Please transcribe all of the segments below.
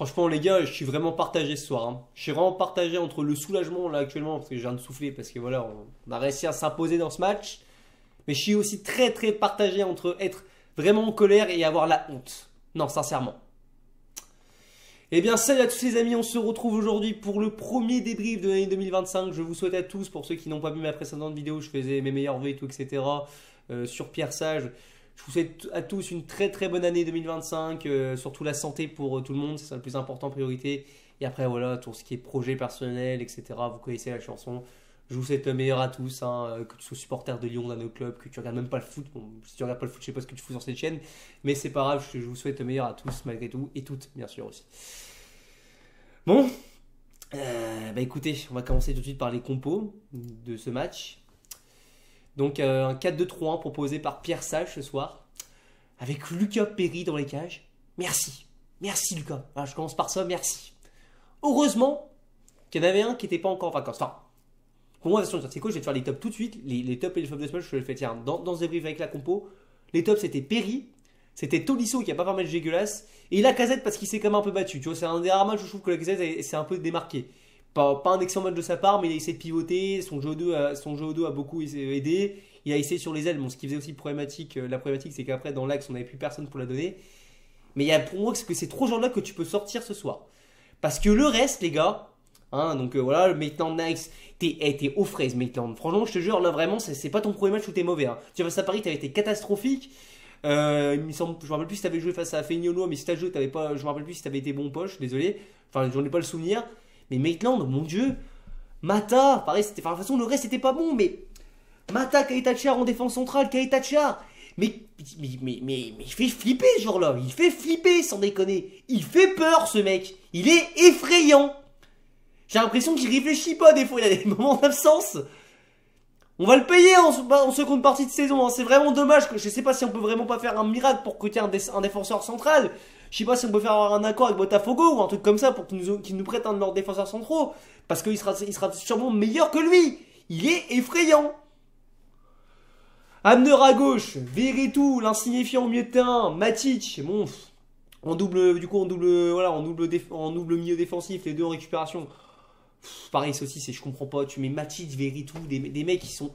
Franchement, les gars, je suis vraiment partagé ce soir, hein. Je suis vraiment partagé entre le soulagement là actuellement, parce que je viens de souffler, parce que voilà, on a réussi à s'imposer dans ce match. Mais je suis aussi très très partagé entre être vraiment en colère et avoir la honte. Non, sincèrement. Eh bien, salut à tous les amis, on se retrouve aujourd'hui pour le premier débrief de l'année 2025. Je vous souhaite à tous, pour ceux qui n'ont pas vu ma précédente vidéo, je faisais mes meilleurs vœux et tout, etc. Sur Pierre Sage. Je vous souhaite à tous une très très bonne année 2025, surtout la santé pour tout le monde, c'est ça le plus important, priorité. Et après voilà, tout ce qui est projet personnel, etc. Vous connaissez la chanson. Je vous souhaite le meilleur à tous, hein, que tu sois supporter de Lyon, d'un autre club, que tu regardes même pas le foot. Bon, si tu regardes pas le foot, je sais pas ce que tu fous sur cette chaîne, mais c'est pas grave, je vous souhaite le meilleur à tous malgré tout, et toutes bien sûr aussi. Bon, bah écoutez, on va commencer tout de suite par les compos de ce match. Donc un 4-2-3-1 proposé par Pierre Sage ce soir, avec Lucas Perry dans les cages. Merci, merci Lucas. Voilà, je commence par ça, merci. Heureusement qu'il y en avait un qui n'était pas encore en vacances. Enfin, pour moi, c'est quoi, je vais te faire les tops tout de suite. Les tops et les flops de ce match, je te les fais tiens, dans ce débrief avec la compo. Les tops, c'était Perry, c'était Tolisso qui a pas fait un match dégueulasse, et Lacazette parce qu'il s'est quand même un peu battu. Tu vois, c'est un des rares matchs où je trouve que Lacazette s'est un peu démarqué. Pas un excellent match de sa part, mais il a essayé de pivoter. Son jeu au dos a beaucoup aidé. Il a essayé sur les ailes. Bon, ce qui faisait aussi problématique, la problématique, c'est qu'après, dans l'axe, on n'avait plus personne pour la donner. Mais il y a pour moi que c'est trop genre là que tu peux sortir ce soir. Parce que le reste, les gars, hein, donc voilà, le Maitland Nice, t'es aux fraises, Maitland. Franchement, je te jure, là vraiment, c'est pas ton premier match où t'es mauvais. Hein. Tu vois, face à Paris, t'avais été catastrophique. Il me semble, je me rappelle plus si t'avais joué face à Feignolo, mais si t'as joué, t'avais pas, je me rappelle plus si t'avais été bon poche, désolé. Enfin, j'en ai pas le souvenir. Mais Maitland, mon dieu, Mata, pareil, c'était, enfin, de toute façon, le reste c'était pas bon, mais Mata, Kaitachar en défense centrale, Kaitachar, mais il fait flipper ce genre-là, il fait flipper sans déconner, il fait peur ce mec, il est effrayant. J'ai l'impression qu'il réfléchit pas des fois, il a des moments d'absence. On va le payer en seconde partie de saison, hein. C'est vraiment dommage que je sais pas si on peut vraiment pas faire un miracle pour recruter un défenseur central. Je sais pas si on peut faire un accord avec Botafogo ou un truc comme ça pour qu'ils nous prêtent un de leurs défenseurs centraux. Parce qu'il sera sûrement meilleur que lui. Il est effrayant. Abner à gauche, Veretout, l'insignifiant au milieu de terrain, Matic, bon, en double milieu défensif, les deux en récupération. Pareil, ça aussi, je comprends pas. Tu mets Matic, Veretout, des mecs qui sont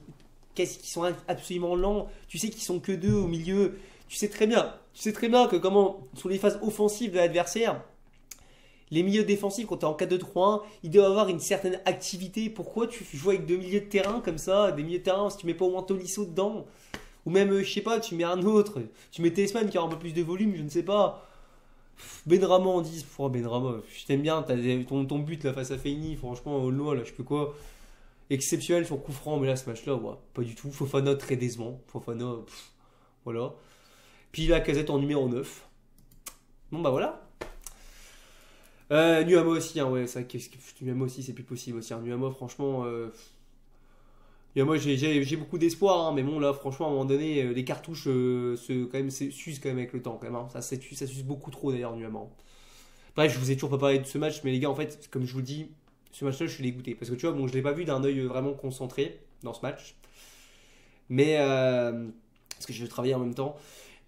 absolument lents. Tu sais qu'ils sont que deux au milieu. Tu sais très bien que comment, sur les phases offensives de l'adversaire, les milieux défensifs, quand tu es en 4-2-3-1, ils doivent avoir une certaine activité. Pourquoi tu joues avec deux milieux de terrain comme ça, des milieux de terrain, si tu mets pas au moins Tolisso dedans? Ou même, je sais pas, tu mets un autre. Tu mets Talisman qui a un peu plus de volume, je ne sais pas. Benrahma en 10. Benrahma, je t'aime bien, t'as ton but là face à Feini, franchement, au loin, là, je sais plus quoi. Exceptionnel sur coup franc, mais là, ce match-là, ouais, pas du tout. Fofana, très décevant. Fofana, voilà. Puis la casette en numéro 9. Bon bah voilà. Nuama aussi, hein, ouais, ça, Nuama aussi, c'est plus possible aussi. Hein. Nuama, franchement, Nuama, j'ai beaucoup d'espoir, hein, mais bon, là, franchement, à un moment donné, les cartouches s'usent quand même avec le temps, quand même. Hein. Ça s'use beaucoup trop d'ailleurs, Nuama. Bref, je vous ai toujours pas parlé de ce match, mais les gars, en fait, comme je vous dis, ce match-là, je suis dégoûté. Parce que tu vois, bon, je l'ai pas vu d'un œil vraiment concentré dans ce match. Mais, parce que je vais travailler en même temps.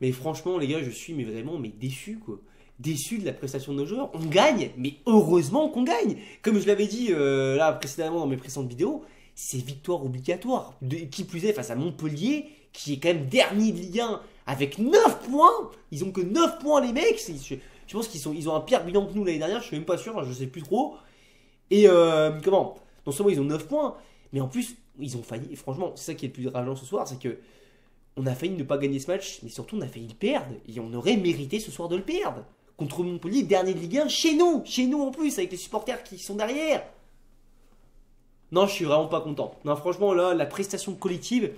Mais franchement, les gars, je suis vraiment déçu, quoi. Déçu de la prestation de nos joueurs. On gagne, mais heureusement qu'on gagne. Comme je l'avais dit là précédemment dans mes précédentes vidéos, c'est victoire obligatoire. Qui plus est face à Montpellier, qui est quand même dernier de Ligue 1 avec 9 points. Ils ont que 9 points, les mecs. Je pense qu'ils ont un pire bilan que nous l'année dernière. Je suis même pas sûr, je sais plus trop. Et comment? Non seulement ils ont 9 points, mais en plus, ils ont failli. Et franchement, c'est ça qui est le plus rageant ce soir, c'est que on a failli ne pas gagner ce match, mais surtout on a failli le perdre. Et on aurait mérité ce soir de le perdre. Contre Montpellier, dernier de Ligue 1, chez nous en plus, avec les supporters qui sont derrière. Non, je suis vraiment pas content. Non, franchement, là, la prestation collective,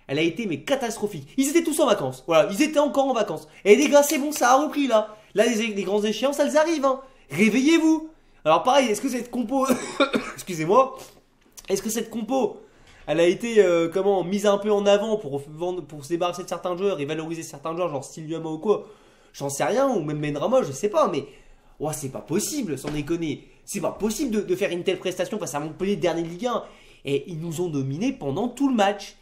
elle a été mais catastrophique. Ils étaient tous en vacances, voilà, ils étaient encore en vacances. Et les gars, c'est bon, ça a repris là. Là, les grandes échéances, elles arrivent, hein. Réveillez-vous. Alors pareil, est-ce que cette compo, excusez-moi, est-ce que cette compo, elle a été mise un peu en avant pour se débarrasser de certains joueurs et valoriser certains joueurs, genre style Nuama ou quoi? J'en sais rien, ou même Benrahma, je sais pas, mais ouais, c'est pas possible, sans déconner. C'est pas possible de faire une telle prestation face à Montpellier, dernier de Ligue 1. Et ils nous ont dominés pendant tout le match.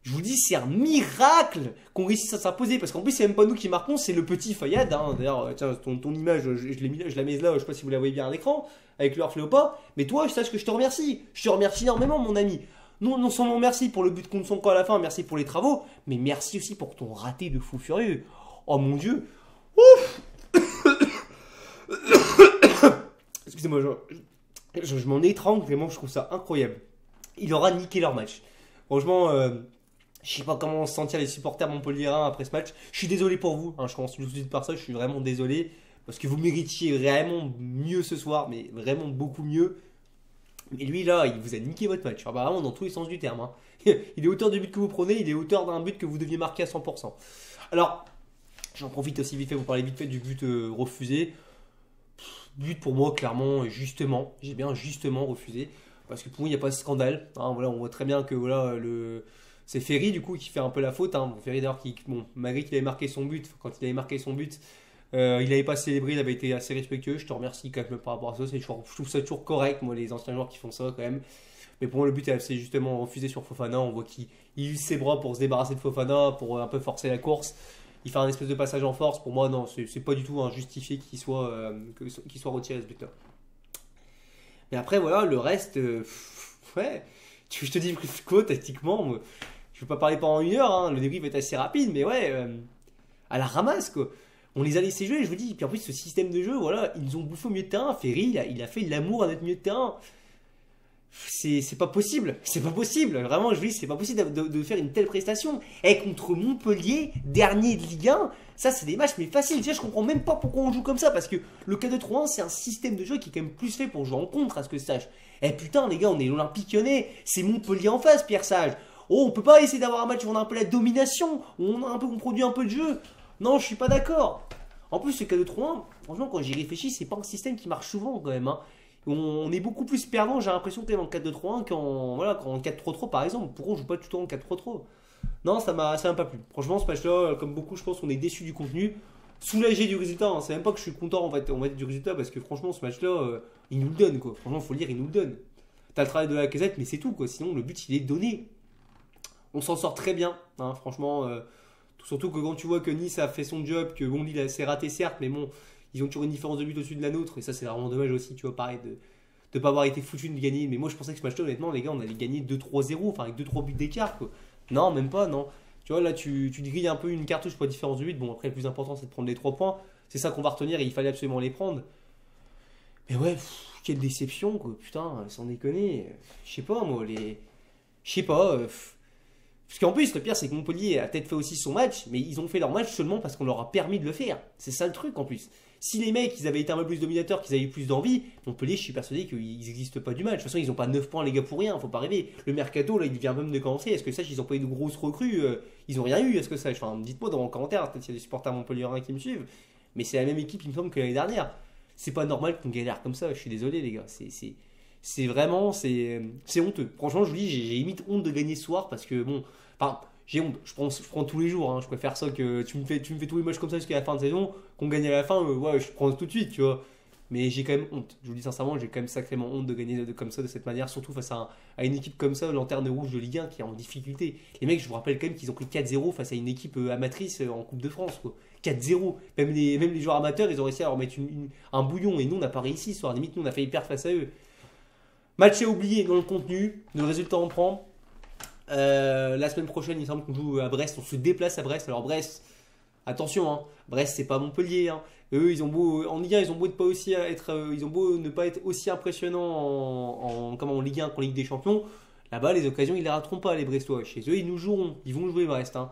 Je vous dis, c'est un miracle qu'on réussisse à s'imposer. Parce qu'en plus, c'est même pas nous qui marquons, c'est le petit Fayad. Hein. D'ailleurs, tiens, ton image, je la mets là, je sais pas si vous la voyez bien à l'écran, avec le hors pas. Mais toi, sache que je te remercie. Je te remercie énormément, mon ami. Non seulement merci pour le but contre son camp à la fin, merci pour les travaux, mais merci aussi pour ton raté de fou furieux. Oh mon Dieu. Ouf. Excusez-moi, je m'en étrangle, vraiment, je trouve ça incroyable. Il aura niqué leur match. Franchement, je sais pas comment se sentir les supporters montpelliérains après ce match. Je suis désolé pour vous, hein, je commence tout de suite par ça, je suis vraiment désolé. Parce que vous méritiez vraiment mieux ce soir, mais vraiment beaucoup mieux. Mais lui là, il vous a niqué votre match. Ah bah vraiment dans tous les sens du terme. Hein. Il est auteur du but que vous prenez, il est auteur d'un but que vous deviez marquer à 100%. Alors, j'en profite aussi vite fait, vous parlez vite fait du but refusé. But pour moi, clairement, justement. J'ai bien justement refusé. Parce que pour moi, il n'y a pas de scandale. Hein, voilà, on voit très bien que voilà, c'est Ferry du coup qui fait un peu la faute. Hein. Bon, Ferry d'ailleurs, malgré qu'il avait marqué son but, quand il avait marqué son but, il n'avait pas célébré, il avait été assez respectueux. Je te remercie quand même par rapport à ça. Je trouve ça toujours correct, moi, les anciens joueurs qui font ça quand même. Mais pour moi, le but, c'est justement refusé sur Fofana. On voit qu'il use ses bras pour se débarrasser de Fofana, pour un peu forcer la course. Il fait un espèce de passage en force. Pour moi, non, c'est pas du tout injustifié qu'il soit retiré ce but-là. Mais après, voilà, le reste, ouais. Je te dis quoi, tactiquement, moi, je ne vais pas parler pendant une heure. Hein, le débrief est assez rapide, mais ouais, à la ramasse, quoi. On les a laissés jouer, je vous dis. Puis en plus, ce système de jeu, voilà, ils nous ont bouffé au milieu de terrain. Ferry, il a fait l'amour à notre milieu de terrain. C'est pas possible. C'est pas possible. Vraiment, je vous dis, c'est pas possible de faire une telle prestation. Et contre Montpellier, dernier de Ligue 1, ça, c'est des matchs, mais faciles. Tu sais, je comprends même pas pourquoi on joue comme ça. Parce que le 4-2-3-1, c'est un système de jeu qui est quand même plus fait pour jouer en contre, à ce que je sache. Eh putain, les gars, on est l'Olympique Lyonnais. C'est Montpellier en face, Pierre Sage. Oh, on peut pas essayer d'avoir un match où on a un peu la domination, où on produit un peu de jeu. Non, je suis pas d'accord. En plus, ce 4-2-3-1, franchement, quand j'y réfléchis, c'est pas un système qui marche souvent quand même. Hein. On est beaucoup plus perdant, j'ai l'impression, quand même en 4-2-3-1 qu'en 4-3-3 par exemple. Pourquoi on joue pas tout le temps en 4-3-3? Non, ça m'a pas plu. Franchement, ce match-là, comme beaucoup, je pense qu'on est déçu du contenu. Soulagé du résultat. Hein. C'est même pas que je suis content du résultat parce que franchement, ce match-là, il nous le donne. Quoi. Franchement, faut le dire, il nous le donne. T'as le travail de la Lacazette, mais c'est tout. Quoi. Sinon, le but, il est donné. On s'en sort très bien. Hein. Franchement, surtout que quand tu vois que Nice a fait son job, que bon, Lille s'est raté certes, mais bon, ils ont toujours une différence de but au-dessus de la nôtre. Et ça, c'est vraiment dommage aussi, tu vois, pareil, de ne pas avoir été foutu de gagner. Mais moi, je pensais que ce match-là, honnêtement, les gars, on allait gagner 2-3-0, enfin avec 2-3 buts d'écart. Quoi. Non, même pas, non. Tu vois, là, tu grilles un peu une cartouche pour la différence de but. Bon, après, le plus important, c'est de prendre les 3 points. C'est ça qu'on va retenir et il fallait absolument les prendre. Mais ouais, quelle déception, quoi. Putain, sans déconner. Je sais pas, moi, je sais pas. Parce qu'en plus, le pire, c'est que Montpellier a peut-être fait aussi son match, mais ils ont fait leur match seulement parce qu'on leur a permis de le faire. C'est ça le truc, en plus. Si les mecs, ils avaient été un peu plus dominateurs, qu'ils avaient eu plus d'envie, Montpellier, je suis persuadé qu'ils n'existent pas du match. De toute façon, ils n'ont pas 9 points, les gars, pour rien. Faut pas rêver. Le mercato, là, il vient même de commencer. Est-ce que ça, ils n'ont pas eu de grosses recrues? Ils n'ont rien eu, est-ce que ça? Enfin, dites-moi dans les commentaires, peut-être qu'il y a des supporters montpelliérains qui me suivent. Mais c'est la même équipe, il me semble, que l'année dernière. C'est pas normal qu'on galère comme ça. Je suis désolé, les gars. C'est vraiment, c'est honteux. Franchement, je vous dis, j'ai limite honte de gagner ce soir parce que, bon, enfin, j'ai honte. Je prends tous les jours. Hein. Je préfère ça que tu me fais tous les matchs comme ça jusqu'à la fin de saison, qu'on gagne à la fin. Ouais, je prends tout de suite, tu vois. Mais j'ai quand même honte. Je vous dis sincèrement, j'ai quand même sacrément honte de gagner comme ça, de cette manière, surtout face à une équipe comme ça, Lanterne Rouge de Ligue 1, qui est en difficulté. Les mecs, je vous rappelle quand même qu'ils ont pris 4-0 face à une équipe amatrice en Coupe de France. Quoi. 4-0. Même les joueurs amateurs, ils ont réussi à leur mettre un bouillon. Et nous, on n'a pas réussi ce soir. Limite, nous, on a failli perdre face à eux. Match est oublié dans le contenu. Le résultat, on prend. La semaine prochaine, il semble qu'on joue à Brest. On se déplace à Brest. Alors, Brest, attention, hein, Brest, c'est pas Montpellier. Hein. Eux, ils ont beau, en Ligue 1, ils ont beau ils ont beau ne pas être aussi impressionnants en Ligue 1 qu'en Ligue des Champions. Là-bas, les occasions, ils les rateront pas, les Brestois. Chez eux, ils nous joueront. Ils vont jouer Brest. Hein.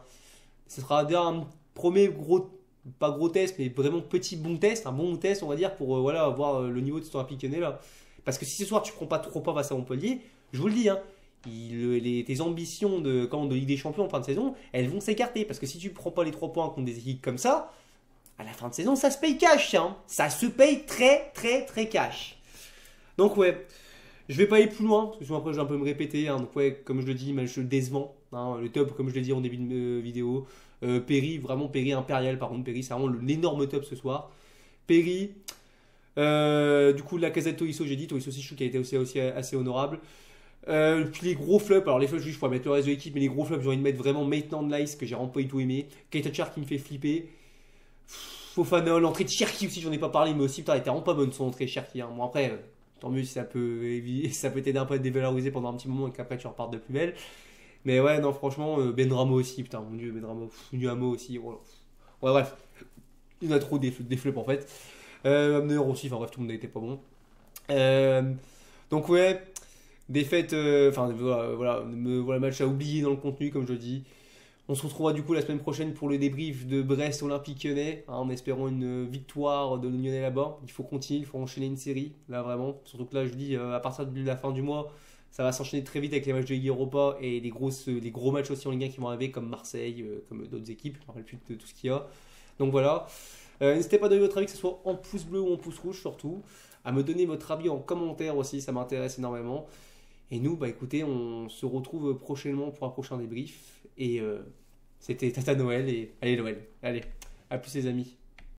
Ce sera d'ailleurs un premier gros, pas gros test, mais vraiment petit bon test, un bon test, on va dire, pour voilà, voir le niveau de ce Olympique Lyonnais là. Parce que si ce soir, tu prends pas trop pas face à Montpellier, je vous le dis, hein, tes ambitions de Ligue des Champions en fin de saison, elles vont s'écarter. Parce que si tu ne prends pas les 3 points contre des équipes comme ça, à la fin de saison, ça se paye cash. Hein. Ça se paye très, très, très cash. Donc, ouais, je vais pas aller plus loin. Parce que sinon, après, je vais un peu me répéter. Hein. Donc, ouais, comme je le dis, match décevant. Hein. Le top, comme je l'ai dit en début de vidéo. Perry, vraiment Perry impérial. Par contre, Perry, c'est vraiment l'énorme top ce soir. Perry. Du coup, Lacazette, Tolisso, j'ai dit. Tolisso aussi, je trouve qu'il a été aussi assez honorable. Puis les gros flops, alors les flops, je pourrais mettre le reste de l'équipe, mais les gros flops, j'ai envie de mettre vraiment Maitland Nice, que j'ai vraiment pas du tout aimé. Keita Char qui me fait flipper. Fofana, l'entrée de Cherki aussi, j'en ai pas parlé, mais aussi, putain, elle était vraiment pas bonne son entrée Cherki. Hein. Bon, après, tant mieux si ça peut t'aider un peu à te dévaloriser pendant un petit moment et qu'après tu repartes de plus belle. Mais ouais, non, franchement, Benrahma aussi, putain, mon dieu, Benrahma, Nuama aussi. Voilà. Ouais, bref, il y en a trop des flops en fait. Abner aussi, enfin bref, tout le monde n'était pas bon. Euh, donc, ouais. Défaite, enfin voilà, match à oublier dans le contenu, comme je dis. On se retrouvera du coup la semaine prochaine pour le débrief de Brest Olympique Lyonnais, hein, en espérant une victoire de Lyonnais là-bas. Il faut continuer, il faut enchaîner une série, là vraiment. Surtout que là, je dis, à partir de la fin du mois, ça va s'enchaîner très vite avec les matchs de Ligue Europa et les gros matchs aussi en Ligue 1 qui vont arriver, comme Marseille, comme d'autres équipes. Je ne me rappelle plus de tout ce qu'il y a. Donc voilà. N'hésitez pas à donner votre avis, que ce soit en pouce bleu ou en pouce rouge surtout. À me donner votre avis en commentaire aussi, ça m'intéresse énormément. Et nous, bah écoutez, on se retrouve prochainement pour un prochain débrief. Et c'était Tata Noël et allez Noël. Allez, à plus les amis.